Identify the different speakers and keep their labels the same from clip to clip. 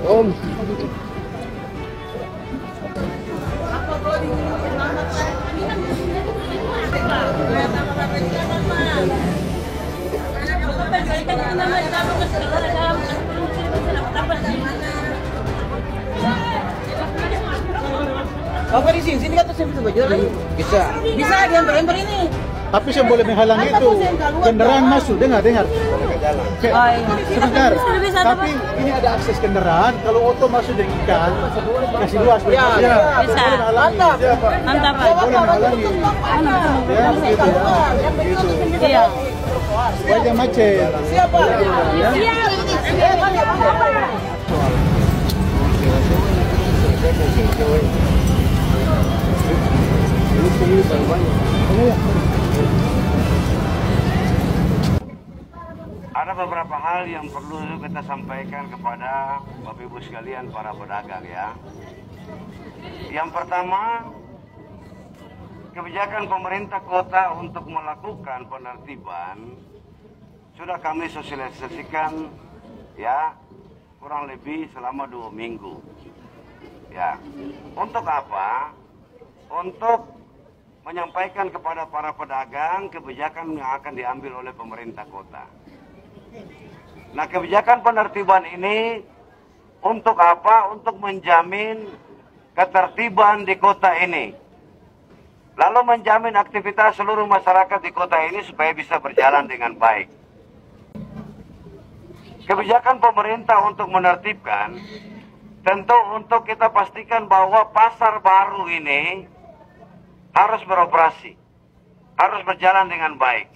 Speaker 1: Om.
Speaker 2: Bapak di sini kan tuh saya baju lagi.
Speaker 1: Bisa.
Speaker 2: Bisa diambil ini.
Speaker 3: Tapi yang boleh menghalang itu kendaraan masuk, dengar. Sebentar. Tapi ini ada akses kendaraan. Kalau oto masuk dari ikan, kasih luas.
Speaker 2: Ya.
Speaker 4: Bisa.
Speaker 3: Mantap.
Speaker 4: Mantap, Pak.
Speaker 3: Boleh menghalangi. Ya, gitu ya. Gitu.
Speaker 4: Iya.
Speaker 3: Wajah macet.
Speaker 2: Siapa?
Speaker 3: Ya.
Speaker 5: Ada beberapa hal yang perlu kita sampaikan kepada Bapak Ibu sekalian para pedagang ya. Yang pertama, kebijakan pemerintah kota untuk melakukan penertiban sudah kami sosialisasikan ya kurang lebih selama 2 minggu. Ya, untuk apa? Untuk menyampaikan kepada para pedagang kebijakan yang akan diambil oleh pemerintah kota. Nah, kebijakan penertiban ini untuk apa? Untuk menjamin ketertiban di kota ini. Lalu menjamin aktivitas seluruh masyarakat di kota ini supaya bisa berjalan dengan baik. Kebijakan pemerintah untuk menertibkan, tentu untuk kita pastikan bahwa pasar baru ini harus beroperasi, harus berjalan dengan baik.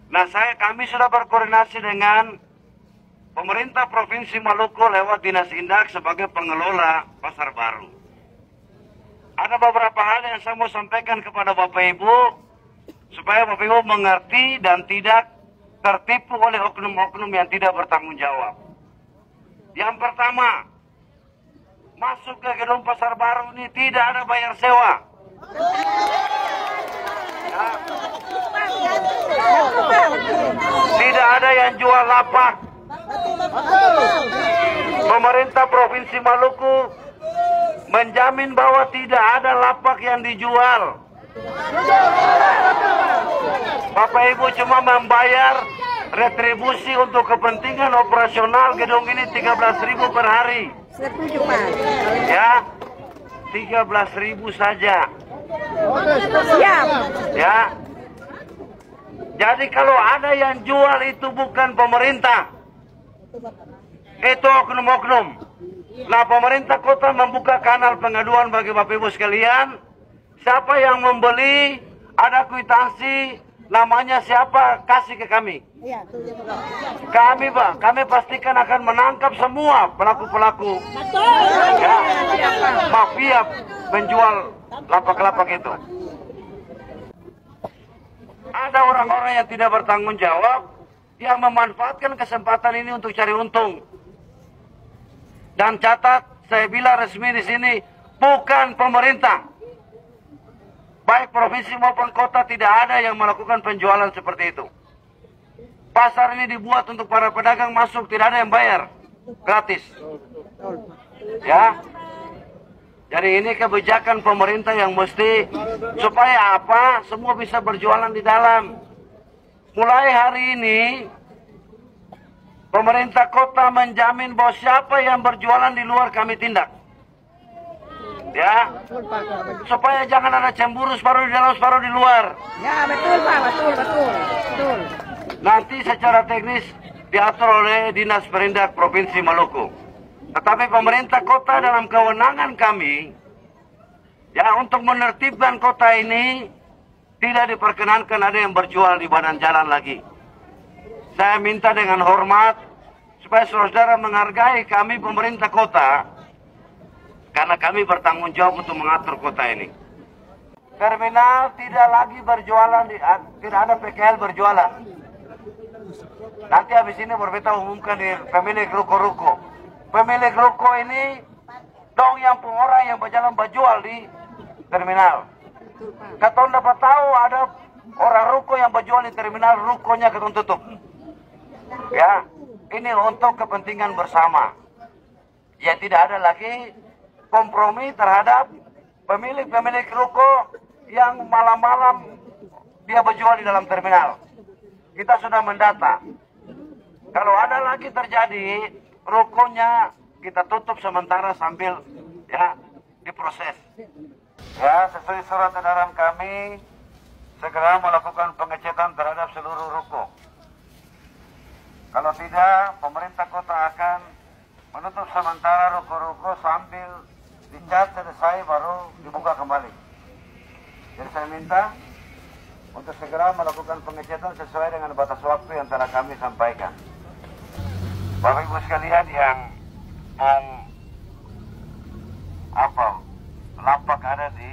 Speaker 5: Nah, kami sudah berkoordinasi dengan pemerintah Provinsi Maluku lewat Dinas Indak sebagai pengelola pasar baru. Ada beberapa hal yang saya mau sampaikan kepada Bapak Ibu supaya Bapak Ibu mengerti dan tidak tertipu oleh oknum-oknum yang tidak bertanggung jawab. Yang pertama, masuk ke gedung pasar baru ini tidak ada bayar sewa. Ya. Tidak ada yang jual lapak. Pemerintah Provinsi Maluku menjamin bahwa tidak ada lapak yang dijual. Bapak Ibu cuma membayar retribusi untuk kepentingan operasional gedung ini 13.000 per hari.
Speaker 4: Setuju, Pak.
Speaker 5: Ya, 13.000 saja.
Speaker 4: Siap.
Speaker 5: Ya. Jadi kalau ada yang jual itu bukan pemerintah, itu oknum-oknum. Nah, pemerintah kota membuka kanal pengaduan bagi Bapak Ibu sekalian. Siapa yang membeli, ada kwitansi, namanya siapa, kasih ke kami. Kami pastikan akan menangkap semua pelaku-pelaku ya, mafia penjual lapak-lapak itu. Ada orang-orang yang tidak bertanggung jawab yang memanfaatkan kesempatan ini untuk cari untung. Dan catat, saya bilang resmi di sini, bukan pemerintah, baik provinsi maupun kota, tidak ada yang melakukan penjualan seperti itu. Pasar ini dibuat untuk para pedagang masuk, tidak ada yang bayar, gratis. Ya. Jadi ini kebijakan pemerintah yang mesti supaya apa? Semua bisa berjualan di dalam. Mulai hari ini pemerintah kota menjamin bahwa siapa yang berjualan di luar kami tindak. Ya. Supaya jangan ada cemburu separuh di dalam separuh di luar.
Speaker 4: Ya, betul, Pak. Betul.
Speaker 5: Nanti secara teknis diatur oleh Dinas Perindak Provinsi Maluku. Tetapi pemerintah kota dalam kewenangan kami, ya, untuk menertibkan kota ini, tidak diperkenankan ada yang berjual di badan jalan lagi. Saya minta dengan hormat, supaya saudara menghargai kami pemerintah kota, karena kami bertanggung jawab untuk mengatur kota ini. Terminal tidak lagi berjualan, tidak ada PKL berjualan. Nanti habis ini berbeda umumkan di pemilik ruko-ruko. Pemilik ruko ini dong yang orang yang berjalan berjual di terminal. Katong dapat tahu ada orang ruko yang berjual di terminal, rukonya katong tutup. Ya, ini untuk kepentingan bersama. ya tidak ada lagi kompromi terhadap pemilik-pemilik ruko yang malam-malam dia berjual di dalam terminal. Kita sudah mendata. Kalau ada lagi terjadi, rukonya kita tutup sementara sambil ya diproses. Ya, sesuai surat edaran kami, segera melakukan pengecetan terhadap seluruh ruko. Kalau tidak, pemerintah kota akan menutup sementara ruko-ruko sambil dicat selesai baru dibuka kembali. Jadi saya minta untuk segera melakukan pengecetan sesuai dengan batas waktu yang telah kami sampaikan. Bapak Ibu sekalian yang lapak ada di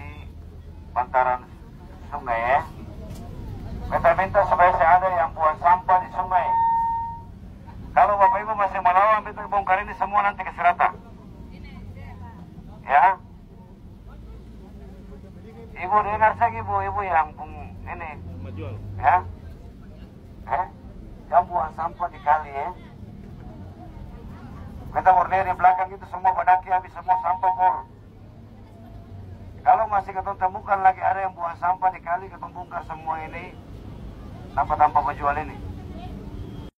Speaker 5: bantaran sungai ya. Kita minta supaya ada yang buang sampah di sungai. Kalau Bapak Ibu masih melawan, kita bongkar ini semua nanti ke Serata. Ya. Ibu dengar saya ibu yang ini. Ya. Yang buang sampah di kali ya. Kita berdiri di belakang itu semua badaki habis semua sampah bor. Kalau masih ketemu temukan lagi ada yang buang sampah di kali, kita bongkar semua ini tanpa berjual ini.